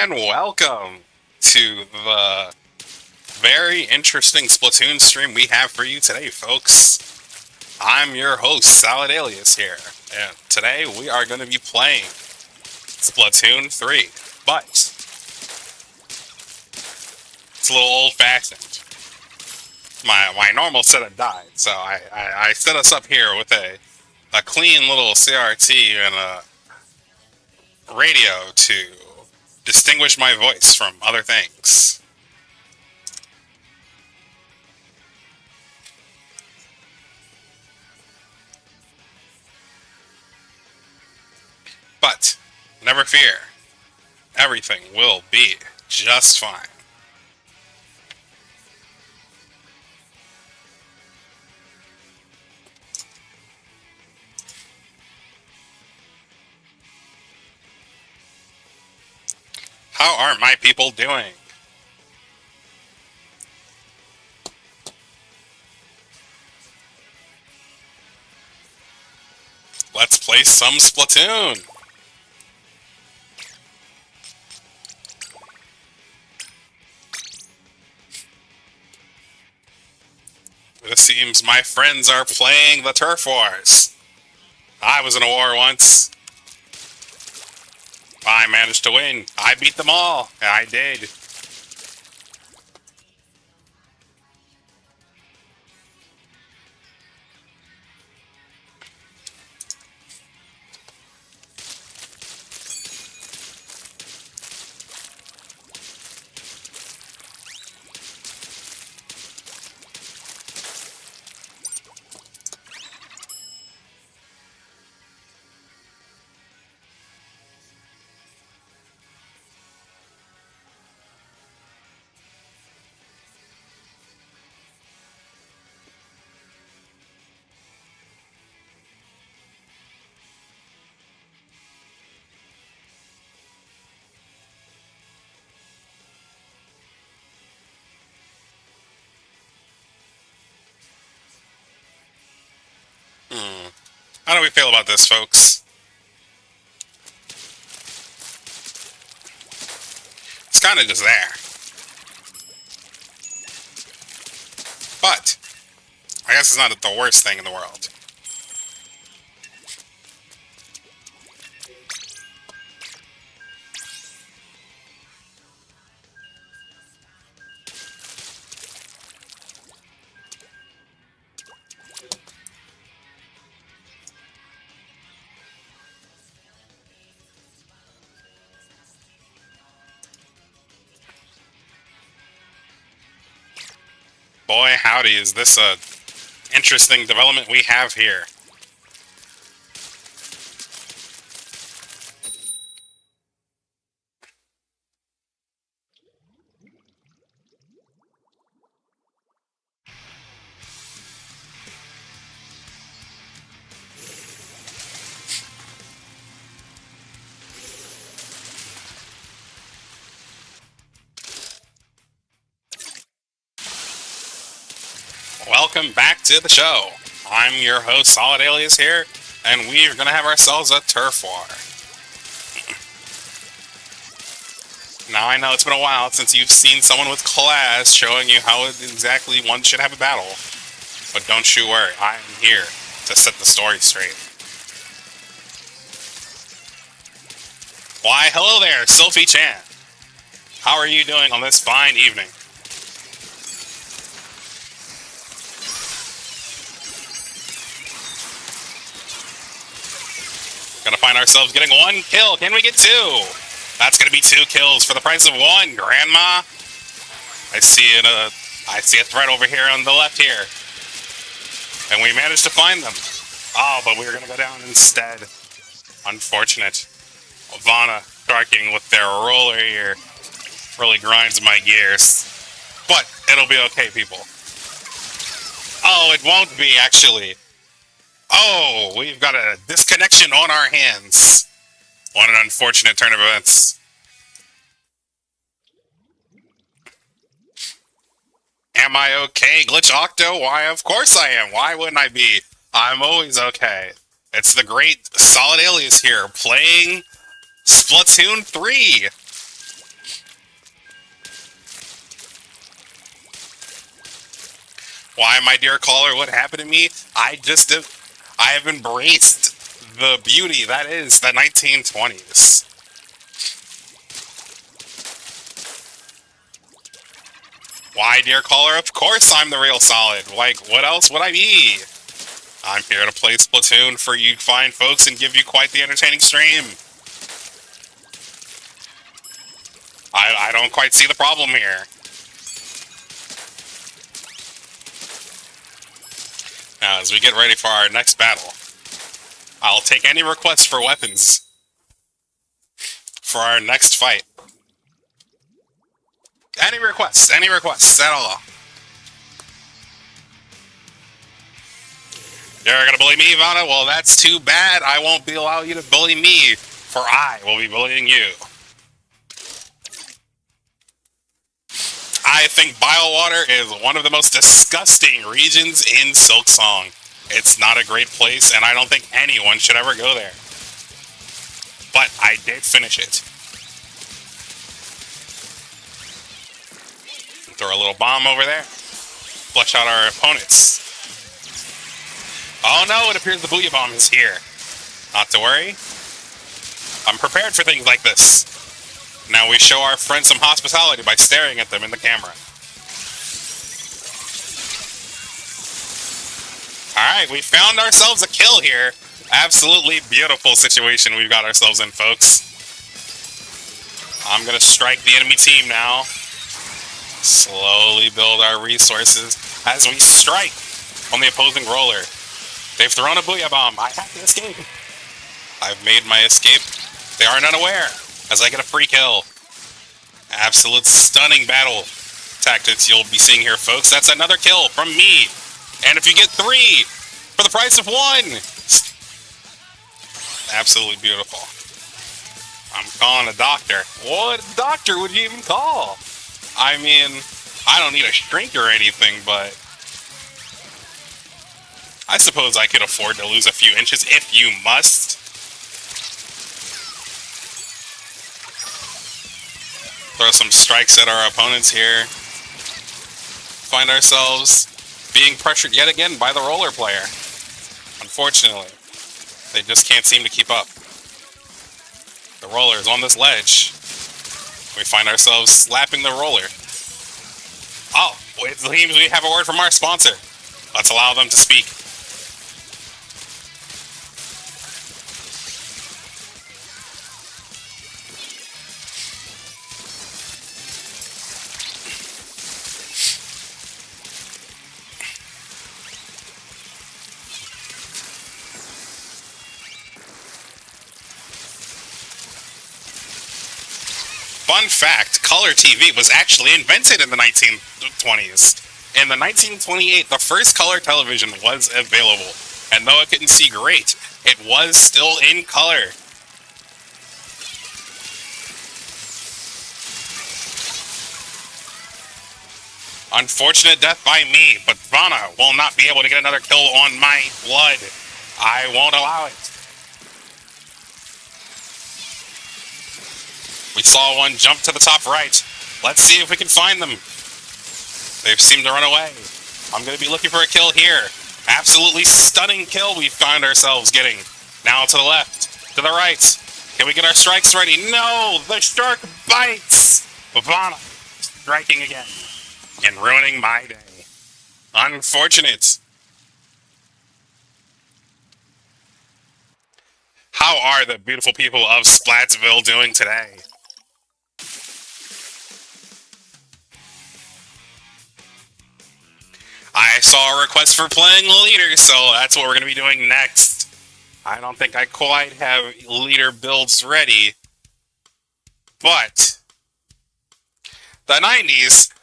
and welcome to the very interesting Splatoon stream we have for you today, folks. I'm your host, Salad Alias here, and today we are going to be playing Splatoon 3, but it's a little old-fashioned. My normal setup died, so I set us up here with a clean little CRT and a radio to distinguish my voice from other things. But never fear, everything will be just fine. How are my people doing? Let's play some Splatoon! It seems my friends are playing the Turf Wars. I was in a war once. I managed to win. I beat them all. I did. How do we feel about this, folks? It's kind of just there. But I guess it's not the worst thing in the world. Boy, howdy, is this a interesting development we have here. Welcome back to the show. I'm your host, Solid Alias here, and we're going to have ourselves a turf war. Now, I know it's been a while since you've seen someone with class showing you how exactly one should have a battle. But don't you worry, I'm here to set the story straight. Why, hello there, Sophie Chan. How are you doing on this fine evening? Gonna find ourselves getting one kill. Can we get two? That's gonna be 2 kills for the price of 1, Grandma. I see it. I see a threat over here on the left here, and we managed to find them. Oh, but we were gonna go down instead. Unfortunate. Ivana striking with their roller here really grinds my gears, but it'll be okay, people. Oh, it won't be actually. Oh, we've got a disconnection on our hands. What an unfortunate turn of events. Am I okay, Glitch Octo? Why, of course I am. Why wouldn't I be? I'm always okay. It's the great Solid Alias here, playing Splatoon 3. Why, my dear caller, what happened to me? I have embraced the beauty that is the 1920s. Why, dear caller, of course I'm the real Solid. Like, what else would I be? I'm here to play Splatoon for you fine folks and give you quite the entertaining stream. I don't quite see the problem here. Now, as we get ready for our next battle, I'll take any requests for weapons for our next fight. Any requests at all. You're gonna bully me, Ivana? Well, that's too bad. I won't allow you to bully me, for I will be bullying you. I think Biowater is one of the most disgusting regions in Silksong. It's not a great place, and I don't think anyone should ever go there. But I did finish it. Throw a little bomb over there. Flush out our opponents. Oh no, it appears the Booyah Bomb is here. Not to worry. I'm prepared for things like this. Now we show our friends some hospitality by staring at them in the camera. Alright, we found ourselves a kill here. Absolutely beautiful situation we've got ourselves in, folks. I'm gonna strike the enemy team now. Slowly build our resources as we strike on the opposing roller. They've thrown a Booyah Bomb. I have to escape. I've made my escape. They aren't unaware as I get a free kill. Absolute stunning battle tactics you'll be seeing here, folks. That's another kill from me. And if you get 3 for the price of 1, absolutely beautiful. I'm calling a doctor. What doctor would you even call? I mean, I don't need a shrink or anything, but I suppose I could afford to lose a few inches if you must. Throw some strikes at our opponents here. Find ourselves being pressured yet again by the roller player. Unfortunately, they just can't seem to keep up. The roller is on this ledge. We find ourselves slapping the roller. Oh, it seems we have a word from our sponsor. Let's allow them to speak. Fun fact, color TV was actually invented in the 1920s. In the 1928, the first color television was available. And though it couldn't see great, it was still in color. Unfortunate death by me, but Vana will not be able to get another kill on my blood. I won't allow it. We saw one jump to the top right. Let's see if we can find them. They've seemed to run away. I'm going to be looking for a kill here. Absolutely stunning kill we find ourselves getting. Now to the left, to the right. Can we get our strikes ready? No! The shark bites! Vana striking again and ruining my day. Unfortunate. How are the beautiful people of Splatsville doing today? I saw a request for playing leader, so that's what we're going to be doing next. I don't think I quite have leader builds ready. But the 90s,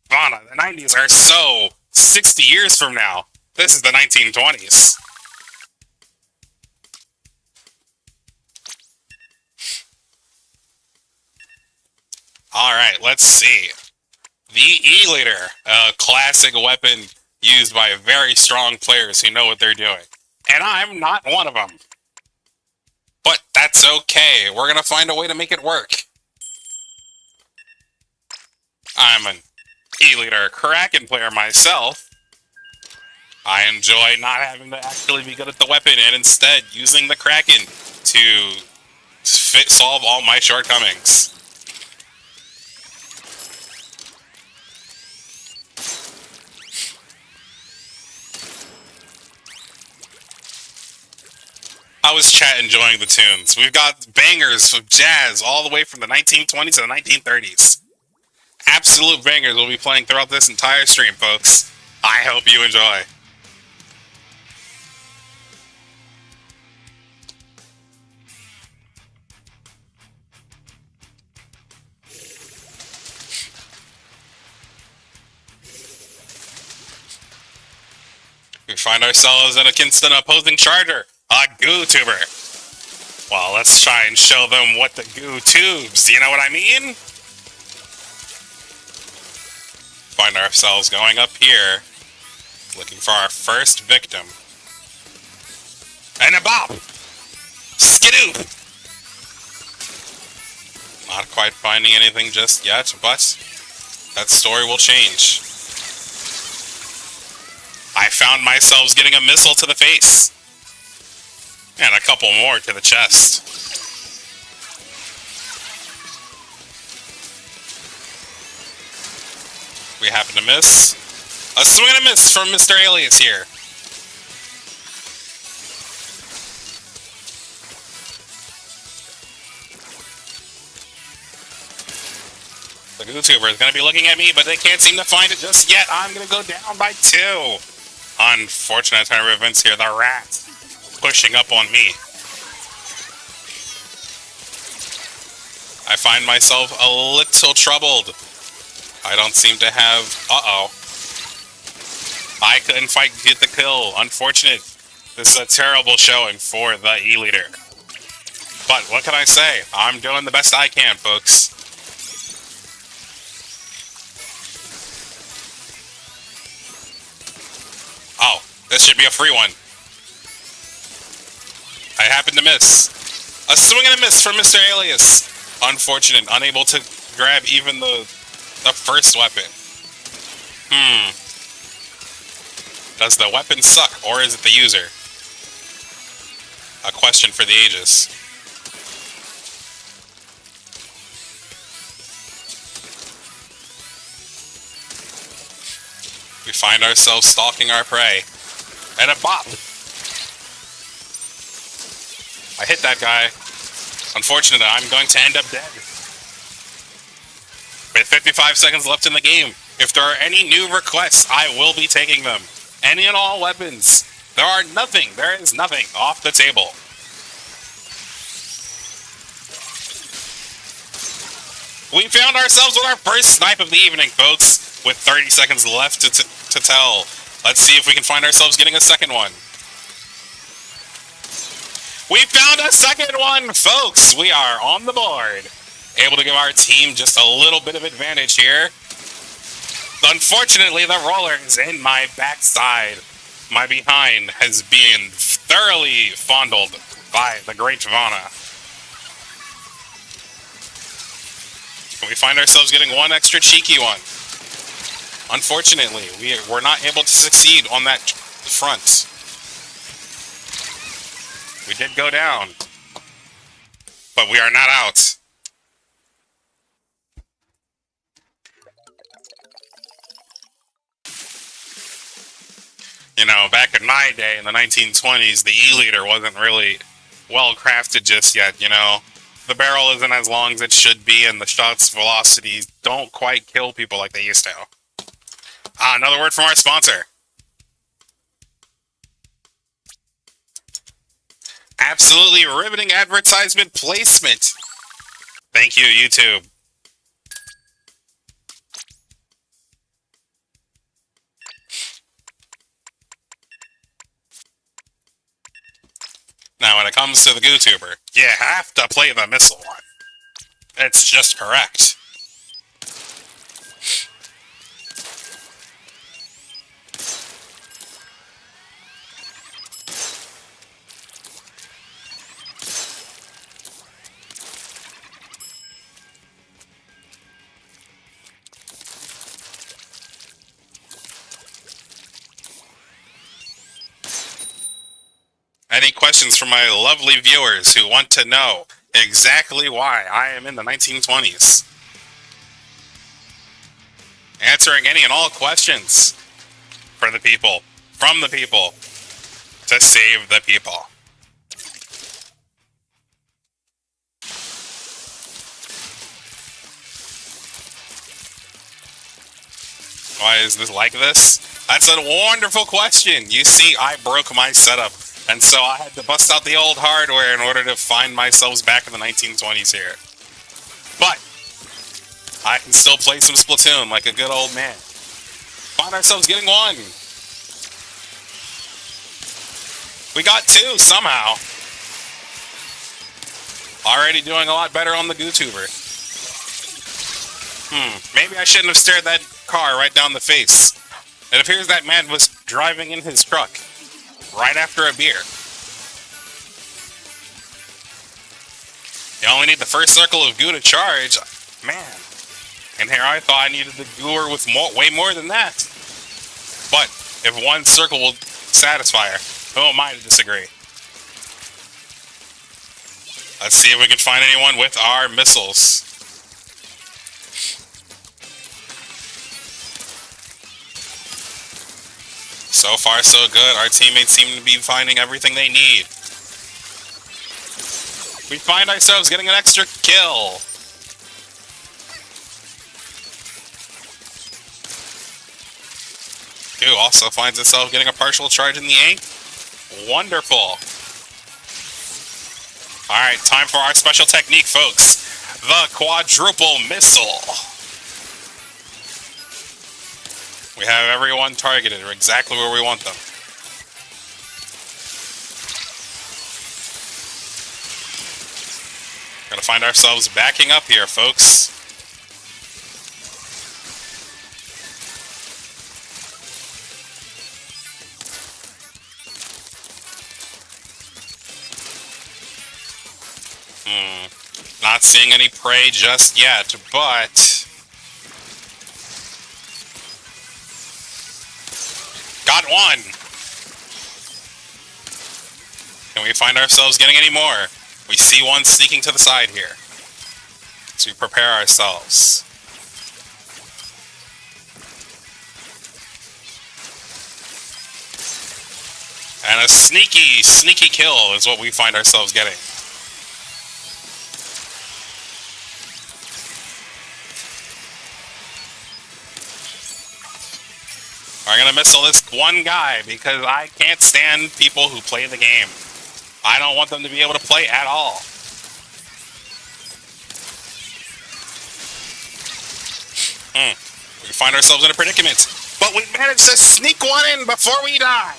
Vana, the 90s are so 60 years from now. This is the 1920s. Alright, let's see. The E-Leader, a classic weapon used by very strong players who know what they're doing. And I'm not one of them. But that's okay. We're going to find a way to make it work. I'm an E-Leader Kraken player myself. I enjoy not having to actually be good at the weapon and instead using the Kraken to solve all my shortcomings. How is chat enjoying the tunes? We've got bangers of jazz all the way from the 1920s to the 1930s. Absolute bangers will be playing throughout this entire stream, folks. I hope you enjoy. We find ourselves against an opposing charger, a goo tuber. Well, let's try and show them what the goo tubes, you know what I mean? Find ourselves going up here, looking for our first victim. And a bop! Skidoo! Not quite finding anything just yet, but that story will change. I found myself getting a missile to the face. And a couple more to the chest. We happen to miss. A swing and a miss from Mr. Alias here. The YouTuber is going to be looking at me, but they can't seem to find it just yet. I'm going to go down by 2. Unfortunate turn of events here. The rat pushing up on me. I find myself a little troubled. I don't seem to have... Uh-oh. I couldn't get the kill. Unfortunate. This is a terrible showing for the E-Leader. But what can I say? I'm doing the best I can, folks. Oh, this should be a free one. I happen to miss. A swing and a miss from Mr. Alias. Unfortunate, unable to grab even the first weapon. Does the weapon suck, or is it the user? A question for the ages. We find ourselves stalking our prey. And a bop! I hit that guy. Unfortunately, I'm going to end up dead. With 55 seconds left in the game, if there are any new requests, I will be taking them. Any and all weapons. There is nothing off the table. We found ourselves with our first snipe of the evening, folks, with 30 seconds left to tell. Let's see if we can find ourselves getting a second one. We found a second one, folks! We are on the board. Able to give our team just a little bit of advantage here. Unfortunately, the roller is in my backside. My behind has been thoroughly fondled by the great Vana. We find ourselves getting one extra cheeky one. Unfortunately, we're not able to succeed on that front. We did go down, but we are not out. You know, back in my day, in the 1920s, the E-Leader wasn't really well crafted just yet, you know. The barrel isn't as long as it should be, and the shot's velocities don't quite kill people like they used to. Another word from our sponsor. Absolutely riveting advertisement placement. Thank you, YouTube. Now, when it comes to the YouTuber, you have to play the missile one. It's just correct. questions from my lovely viewers who want to know exactly why I am in the 1920s. Answering any and all questions for the people, from the people, to save the people. Why is this like this? That's a wonderful question. You see, I broke my setup, and so I had to bust out the old hardware in order to find myself back in the 1920s here. But I can still play some Splatoon like a good old man. Find ourselves getting one. We got two somehow. Already doing a lot better on the GooTuber. Maybe I shouldn't have stared that car right down the face. It appears that man was driving in his truck right after a beer. You only need the first circle of goo to charge. Man. And here I thought I needed the gooer with way more than that. But if one circle will satisfy her, who am I to disagree? Let's see if we can find anyone with our missiles. So far, so good. Our teammates seem to be finding everything they need. We find ourselves getting an extra kill. Goo also finds itself getting a partial charge in the ink. Wonderful. Alright, time for our special technique, folks. The quadruple missile. We have everyone targeted exactly where we want them. We're gonna find ourselves backing up here, folks. Not seeing any prey just yet, but got one! Can we find ourselves getting any more? We see one sneaking to the side here. So we prepare ourselves. And a sneaky, sneaky kill is what we find ourselves getting. I'm gonna missile this one guy because I can't stand people who play the game. I don't want them to be able to play at all. We find ourselves in a predicament, but we managed to sneak one in before we die.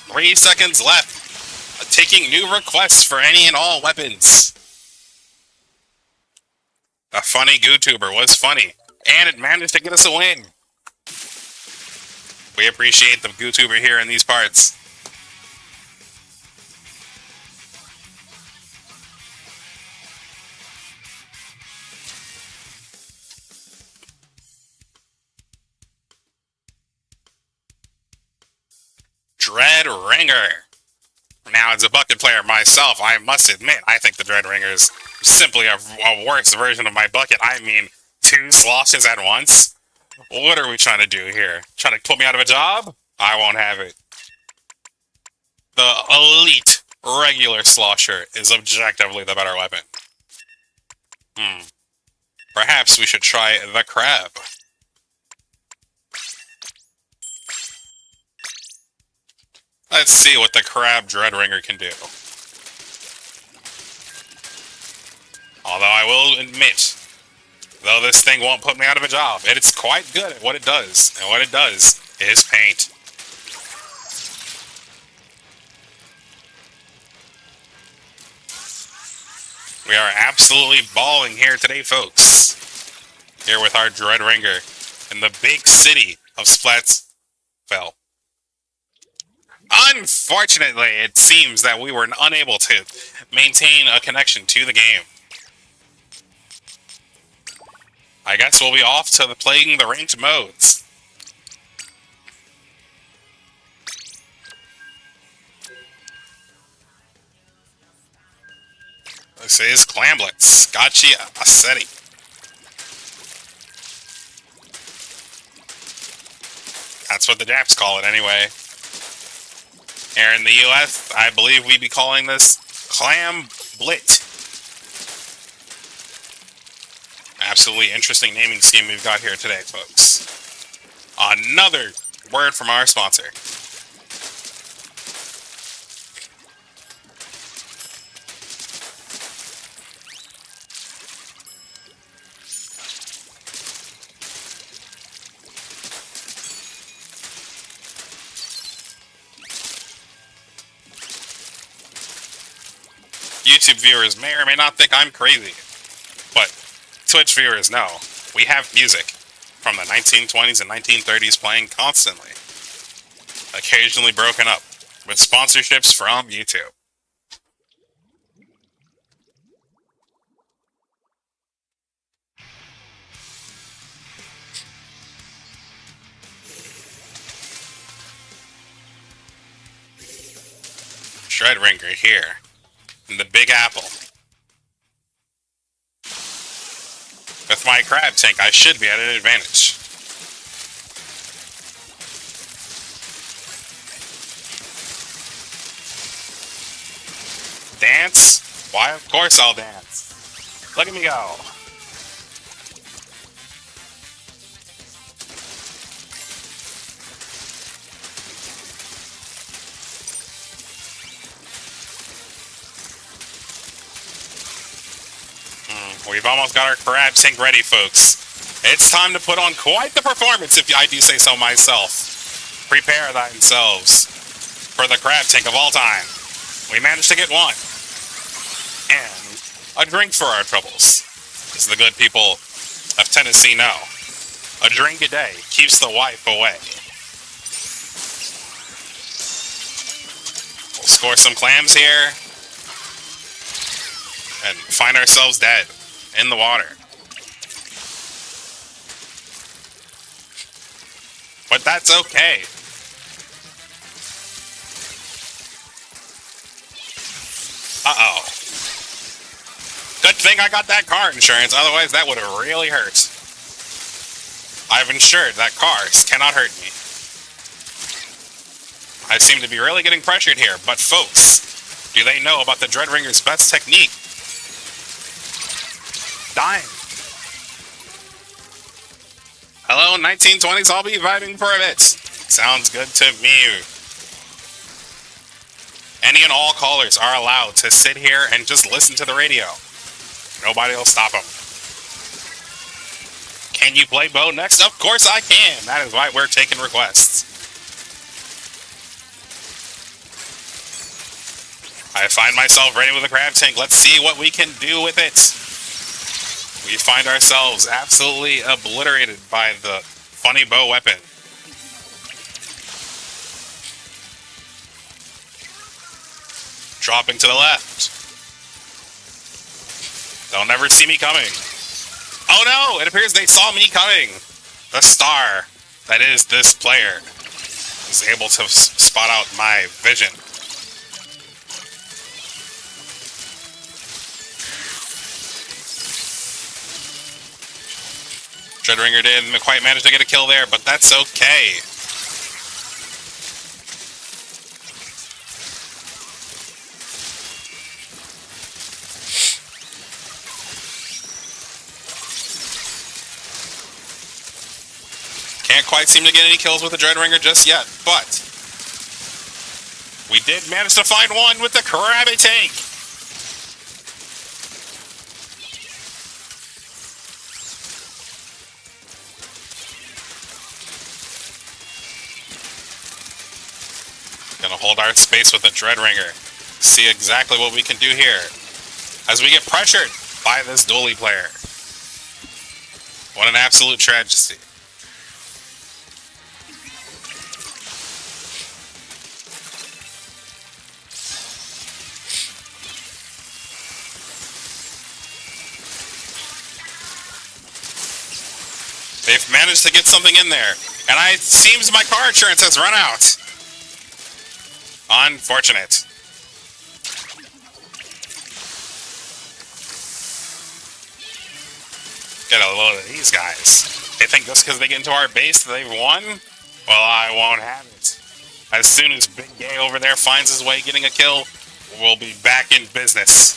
3 seconds left. Taking new requests for any and all weapons. A funny GooTuber was funny. And it managed to get us a win. We appreciate the GooTuber here in these parts. Dread Ringer. Now, as a bucket player myself, I must admit, I think the Dread Ringer is simply a worse version of my bucket. I mean, 2 sloshes at once? What are we trying to do here? Trying to put me out of a job? I won't have it. The elite regular slosher is objectively the better weapon. Perhaps we should try the crab. Let's see what the crab Dreadringer can do. Although I will admit, though this thing won't put me out of a job, it's quite good at what it does. And what it does is paint. We are absolutely balling here today, folks. Here with our Dreadringer in the big city of Splatsville. Unfortunately, it seems that we were unable to maintain a connection to the game. I guess we'll be off to playing the ranked modes. This is Clamblitz. Gotcha, Assetti. That's what the Japs call it anyway. Here in the US, I believe we'd be calling this Clam-Blit. Absolutely interesting naming scheme we've got here today, folks. Another word from our sponsor. YouTube viewers may or may not think I'm crazy, but Twitch viewers know we have music from the 1920s and 1930s playing constantly, occasionally broken up with sponsorships from YouTube. Shredringer here in the Big Apple. With my crab tank, I should be at an advantage. Dance? Why, of course I'll dance. Look at me go. We've almost got our crab tank ready, folks. It's time to put on quite the performance, if I do say so myself. Prepare themselves for the crab tank of all time. We managed to get one. And a drink for our troubles. As the good people of Tennessee know, a drink a day keeps the wife away. We'll score some clams here and find ourselves dead in the water. But that's okay. Uh-oh. Good thing I got that car insurance, otherwise that would have really hurt. I've insured that cars cannot hurt me. I seem to be really getting pressured here, but folks, do they know about the Dreadringer's best technique? Dying. Hello, 1920s, I'll be vibing for a bit. Sounds good to me. Any and all callers are allowed to sit here and just listen to the radio. Nobody will stop them. Can you play Bo next? Of course I can. That is why we're taking requests. I find myself ready with a crab tank. Let's see what we can do with it. We find ourselves absolutely obliterated by the funny bow weapon. Dropping to the left. They'll never see me coming. Oh no! It appears they saw me coming. The star that is this player is able to spot out my vision. Dreadringer didn't quite manage to get a kill there, but that's okay. Can't quite seem to get any kills with the Dreadringer just yet, but we did manage to find one with the Krabby Tank. Gonna hold our space with the Dreadringer. See exactly what we can do here as we get pressured by this dually player. What an absolute tragedy. They've managed to get something in there, and it seems my car insurance has run out. Unfortunate. Get a load of these guys. They think just because they get into our base that they've won? Well, I won't have it. As soon as Big Gay over there finds his way getting a kill, we'll be back in business.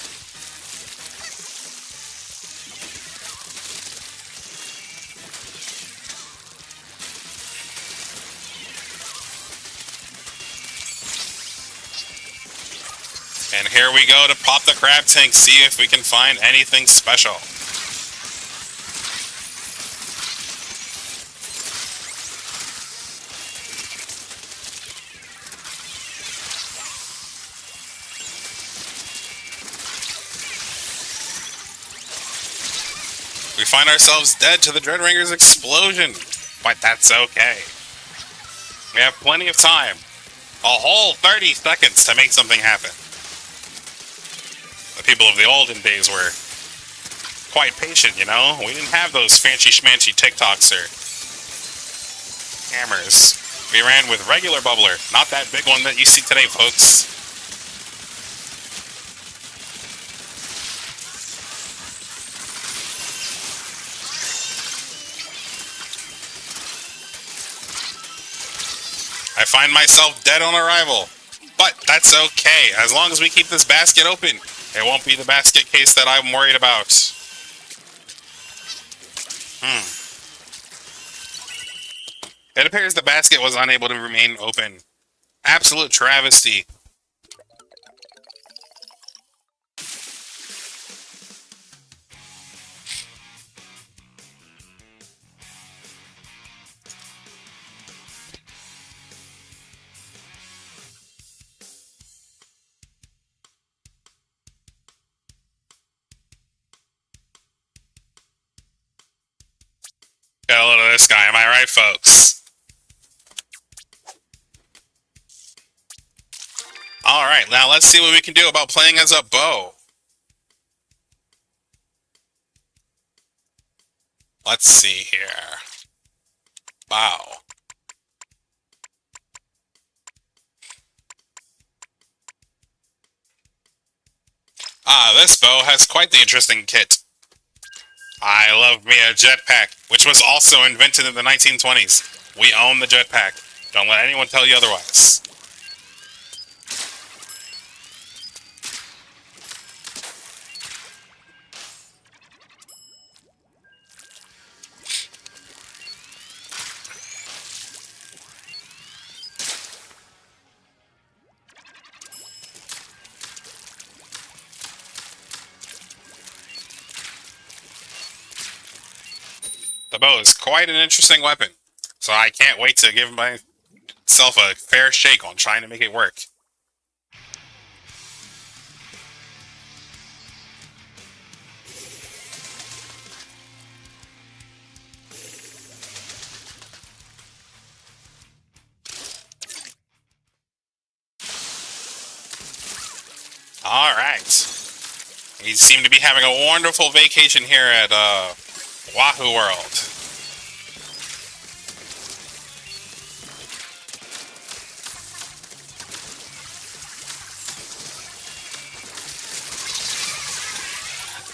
And here we go to pop the crab tank, see if we can find anything special. We find ourselves dead to the Dreadringer's explosion, but that's okay. We have plenty of time. A whole 30 seconds to make something happen. The people of the olden days were quite patient, you know? We didn't have those fancy schmancy TikToks or hammers. We ran with regular bubbler, not that big one that you see today, folks. I find myself dead on arrival, but that's okay. As long as we keep this basket open, it won't be the basket case that I'm worried about. It appears the basket was unable to remain open. Absolute travesty. Got a load of this guy, am I right, folks? Alright, now let's see what we can do about playing as a bow. Let's see here. Bow. This bow has quite the interesting kit. I love me a jetpack, which was also invented in the 1920s. We own the jetpack. Don't let anyone tell you otherwise. The bow is quite an interesting weapon, so I can't wait to give myself a fair shake on trying to make it work. Alright. We seem to be having a wonderful vacation here at, Wahoo World.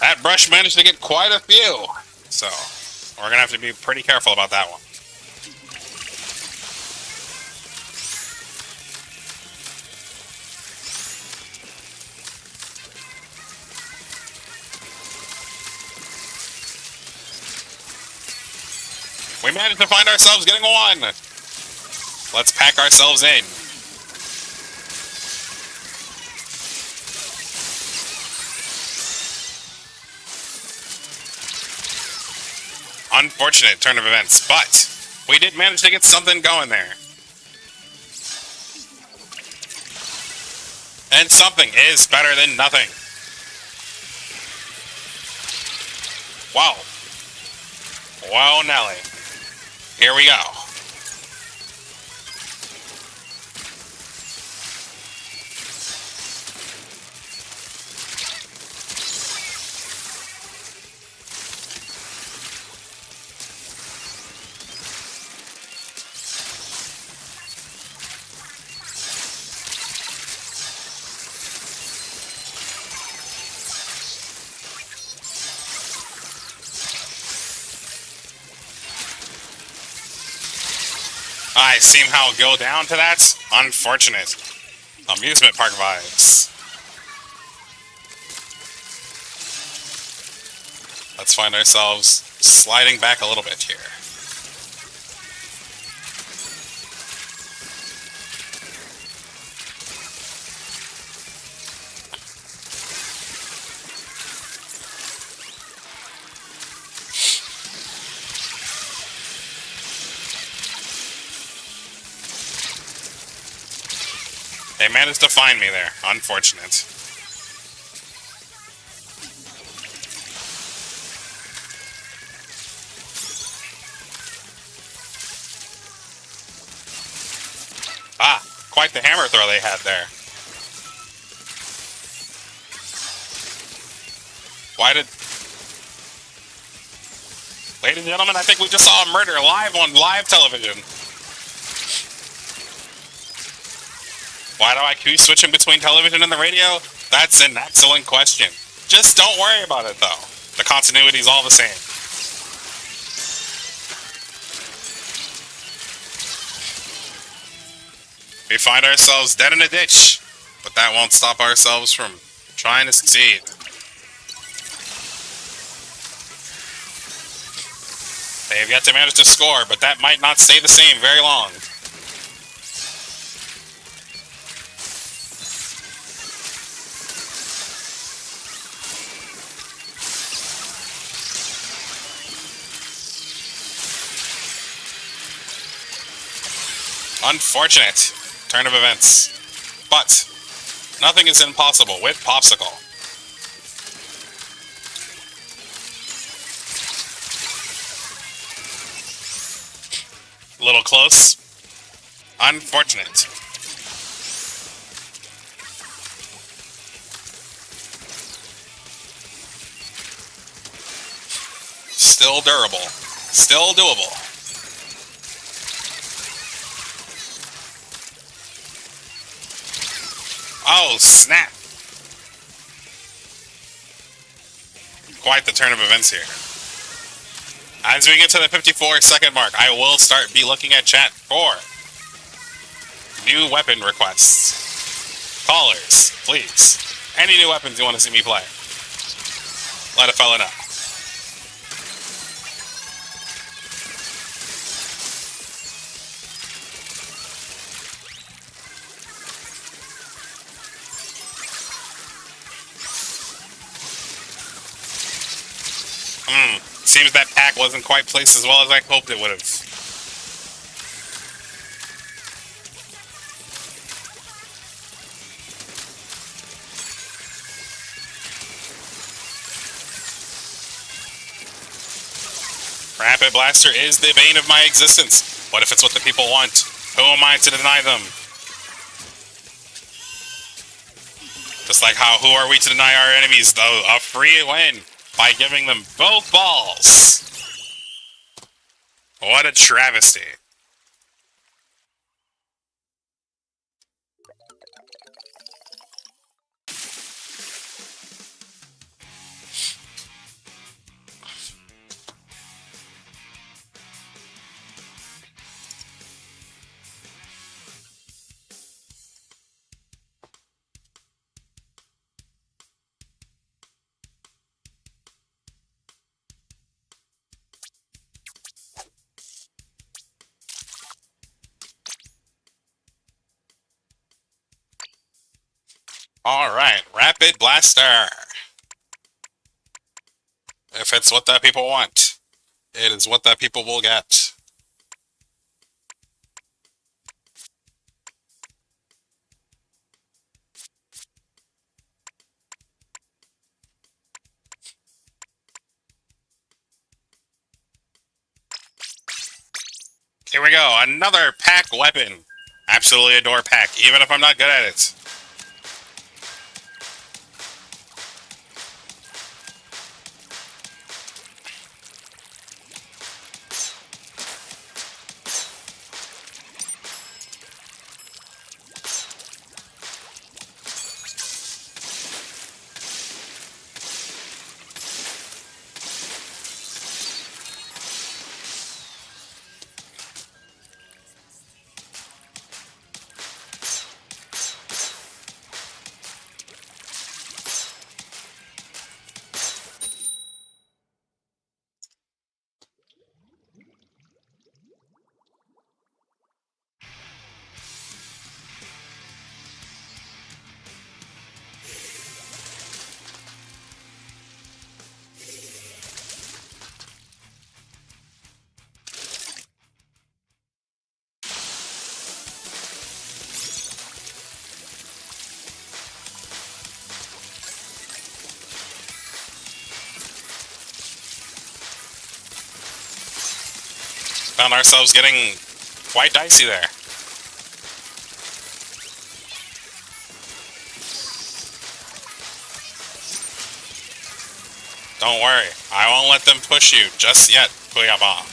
That brush managed to get quite a few, so we're gonna have to be pretty careful about that one. We managed to find ourselves getting one. Let's pack ourselves in. Unfortunate turn of events, but we did manage to get something going there. And something is better than nothing. Wow. Wow, Nelly. Here we go. I somehow go down to that? Unfortunate. Amusement park vibes. Let's find ourselves sliding back a little bit here. They managed to find me there. Unfortunate. Ah, quite the hammer throw they had there. Why did... Ladies and gentlemen, I think we just saw a murder live on live television. Why do I keep switching between television and the radio? That's an excellent question. Just don't worry about it, though. The continuity's all the same. We find ourselves dead in a ditch, but that won't stop ourselves from trying to succeed. They've yet to manage to score, but that might not stay the same very long. Unfortunate turn of events. But nothing is impossible with Popsicle. A little close. Unfortunate. Still durable. Still doable. Oh, snap! Quite the turn of events here. As we get to the 54-second mark, I will be looking at chat for new weapon requests. Callers, please. Any new weapons you want to see me play, let a fella know. Seems that pack wasn't quite placed as well as I hoped it would have. Rapid Blaster is the bane of my existence. What if it's what the people want? Who am I to deny them? Just like who are we to deny our enemies, though, a free win? By giving them both balls. What a travesty. Alright, Rapid Blaster. If it's what the people want, it is what the people will get. Here we go, another pack weapon. Absolutely adore pack, even if I'm not good at it. Found ourselves getting quite dicey there. Don't worry, I won't let them push you just yet, Booyah.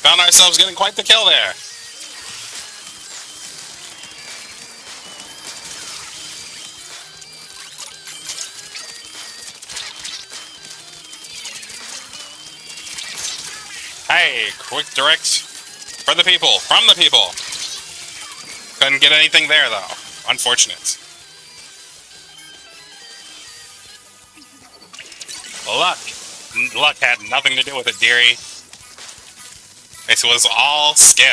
Found ourselves getting quite the kill there. Hey, quick direct for the people, from the people. Couldn't get anything there though. Unfortunate. Luck had nothing to do with it, dearie. It was all skill.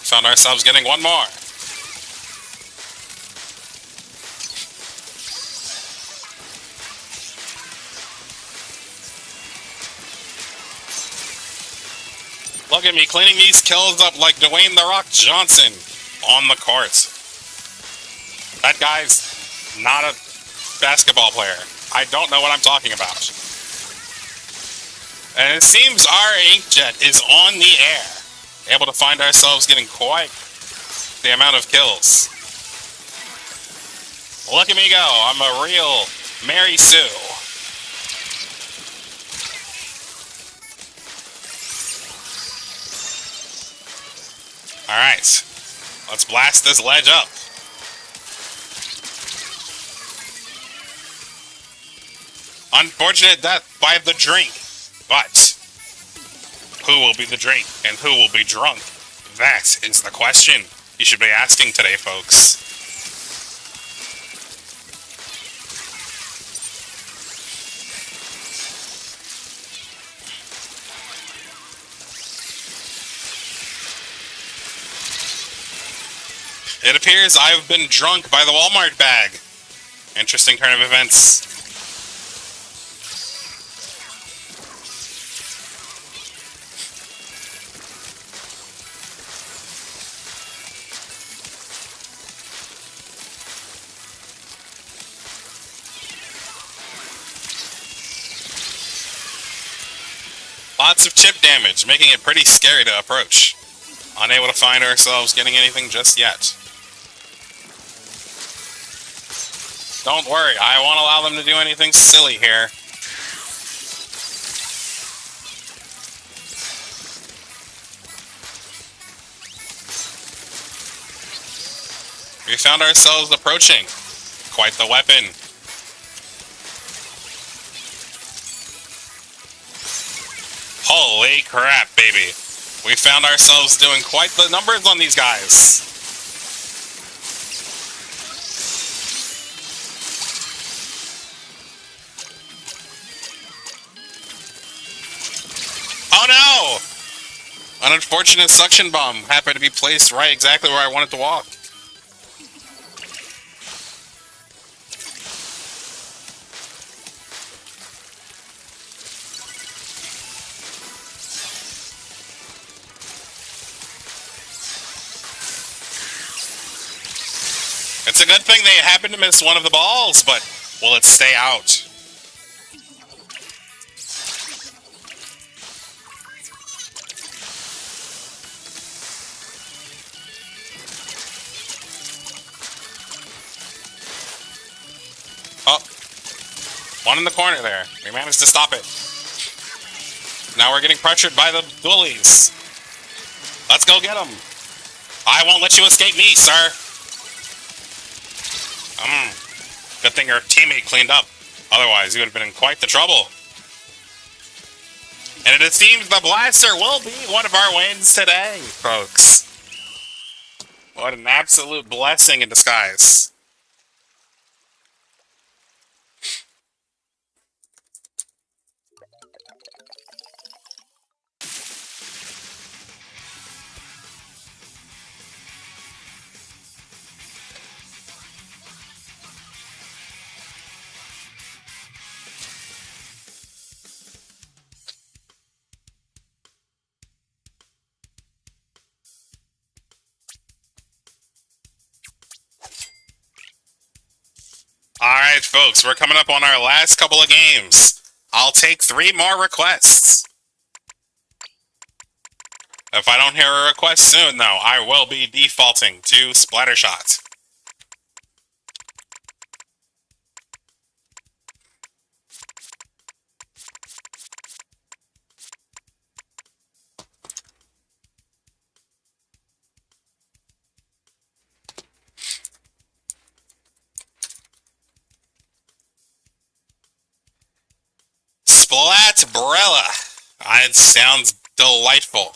Found ourselves getting one more. Look at me cleaning these kills up like Dwayne "The Rock" Johnson on the court. That guy's not a basketball player. I don't know what I'm talking about. And it seems our inkjet is on the air, able to find ourselves getting quite the amount of kills. Look at me go. I'm a real Mary Sue. Alright, let's blast this ledge up. Unfortunate death by the drink, but who will be the drink and who will be drunk? That is the question you should be asking today, folks. It appears I've been drunk by the Walmart bag. Interesting turn of events. Lots of chip damage, making it pretty scary to approach. Unable to find ourselves getting anything just yet. Don't worry, I won't allow them to do anything silly here. We found ourselves approaching quite the weapon. Holy crap, baby. We found ourselves doing quite the numbers on these guys. Oh no! An unfortunate suction bomb happened to be placed right exactly where I wanted to walk. It's a good thing they happened to miss one of the balls, but will it stay out? Oh, one in the corner there. We managed to stop it. Now we're getting pressured by the bullies. Let's go get them. I won't let you escape me, sir. Good thing your teammate cleaned up. Otherwise, you would have been in quite the trouble. And it seems the blaster will be one of our wins today, folks. What an absolute blessing in disguise. Alright, folks, we're coming up on our last couple of games. I'll take 3 more requests. If I don't hear a request soon, though, I will be defaulting to Splattershot. Splatbrella. It sounds delightful.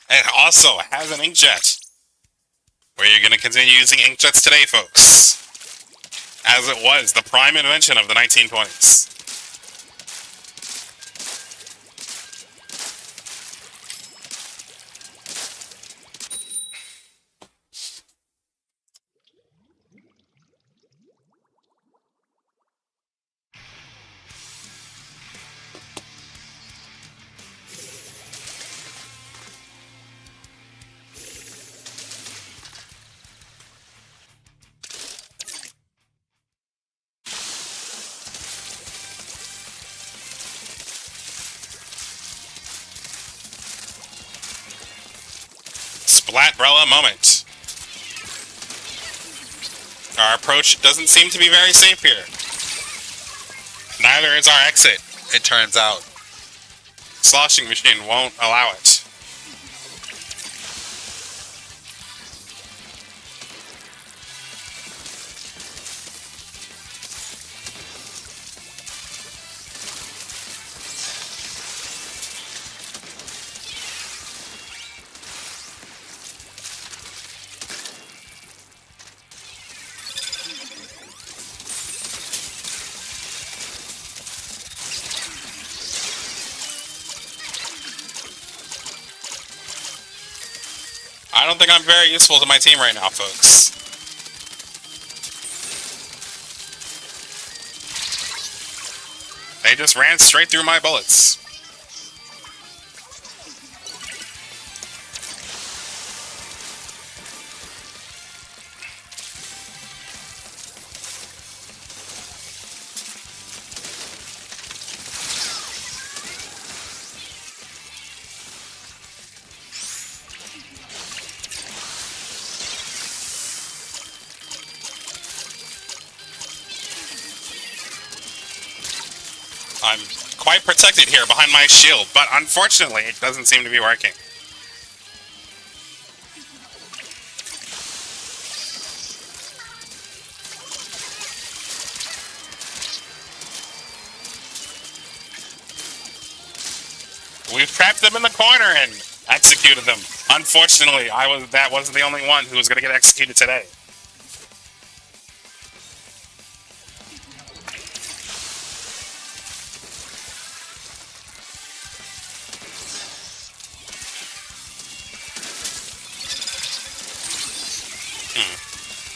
It also has an inkjet. We're going to continue using inkjets today, folks. As it was the prime invention of the 1920s. Splatbrella moment. Our approach doesn't seem to be very safe here. Neither is our exit, it turns out. Sloshing machine won't allow it. I don't think I'm very useful to my team right now, folks. They just ran straight through my bullets. I'm quite protected here behind my shield, but unfortunately it doesn't seem to be working. We've trapped them in the corner and executed them. Unfortunately, that wasn't the only one who was going to get executed today.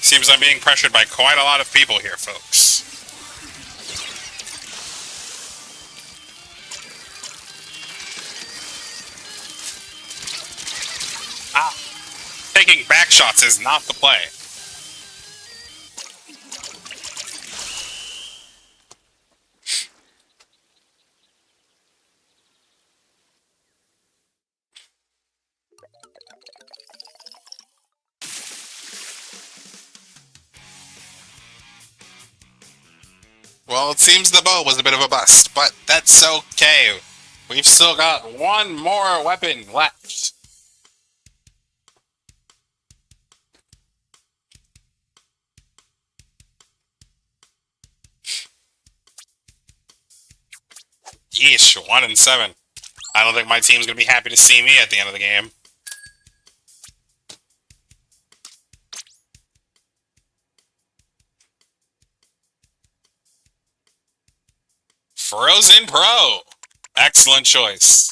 Seems I'm being pressured by quite a lot of people here, folks. Taking back shots is not the play. Well, it seems the bow was a bit of a bust, but that's okay. We've still got one more weapon left. Yeesh, 1 and 7. I don't think my team's going to be happy to see me at the end of the game. Frozen Pro. Excellent choice.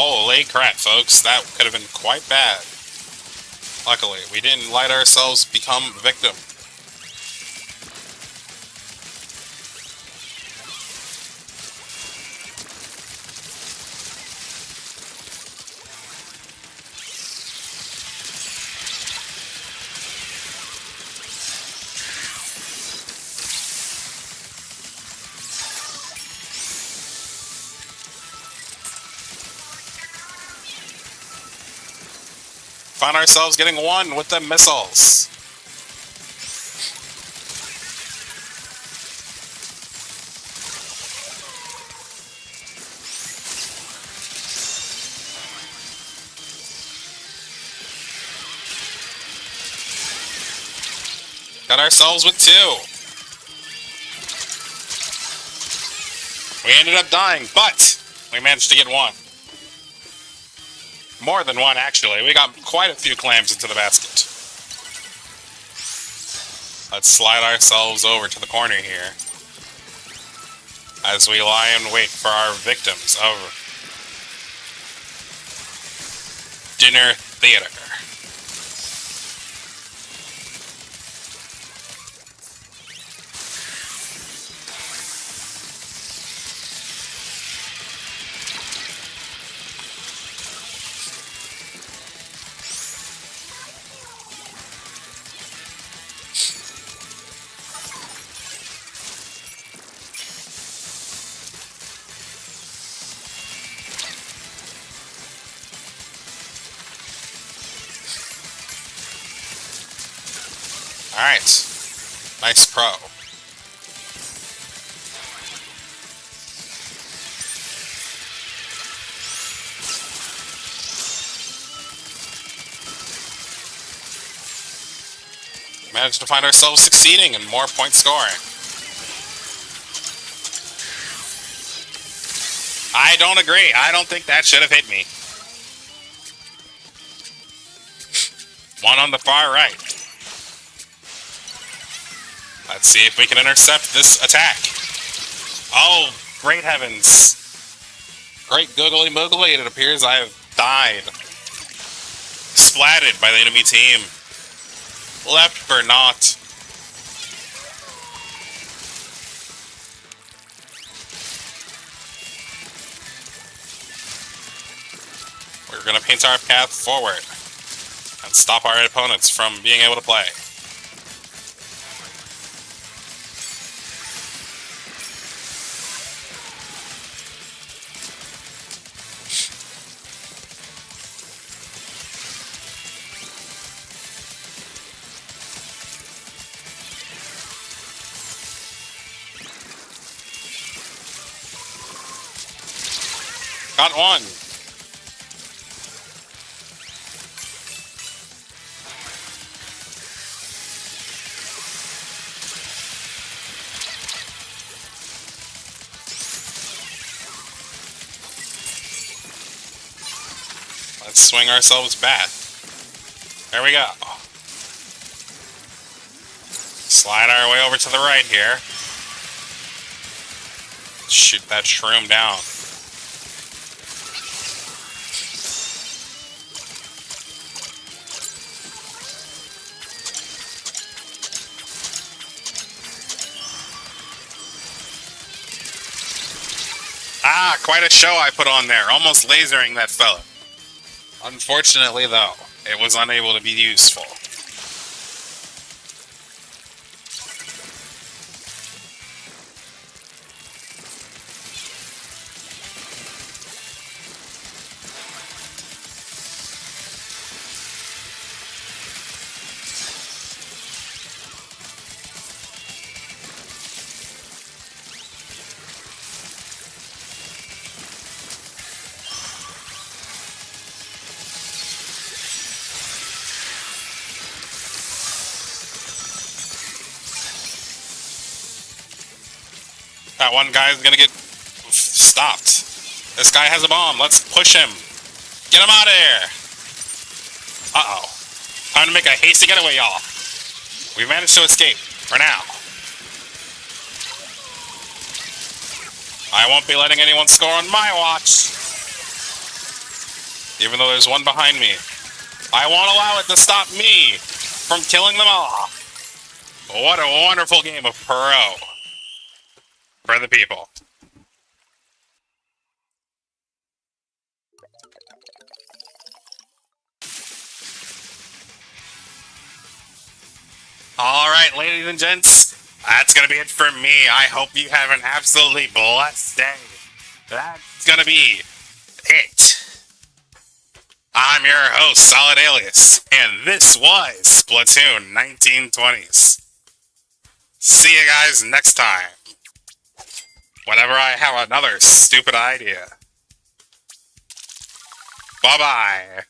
Holy crap, folks. That could have been quite bad. Luckily, we didn't let ourselves become victim. Found ourselves getting one with the missiles. Got ourselves with two. We ended up dying, but we managed to get one. More than one, actually. We got quite a few clams into the basket. Let's slide ourselves over to the corner here as we lie in wait for our victims of dinner theater. Alright. Nice pro. Managed to find ourselves succeeding in more point scoring. I don't agree. I don't think that should have hit me. One on the far right. Let's see if we can intercept this attack. Oh, great heavens. Great googly moogly, it appears I have died. Splatted by the enemy team. Left for naught. We're going to paint our path forward and stop our opponents from being able to play. Got one. Let's swing ourselves back. There we go. Slide our way over to the right here. Shoot that shroom down. Ah, quite a show I put on there, almost lasering that fella. Unfortunately, though, it was unable to be useful. That one guy's gonna get stopped. This guy has a bomb. Let's push him. Get him out of here. Uh-oh. Time to make a hasty getaway, y'all. We managed to escape. For now. I won't be letting anyone score on my watch. Even though there's one behind me. I won't allow it to stop me from killing them all. What a wonderful game of Pro. For the people. Alright, ladies and gents, that's gonna be it for me. I hope you have an absolutely blessed day. That's gonna be it. I'm your host, Solid Alias, and this was Splatoon 1920s. See you guys next time. Whenever I have another stupid idea. Bye-bye.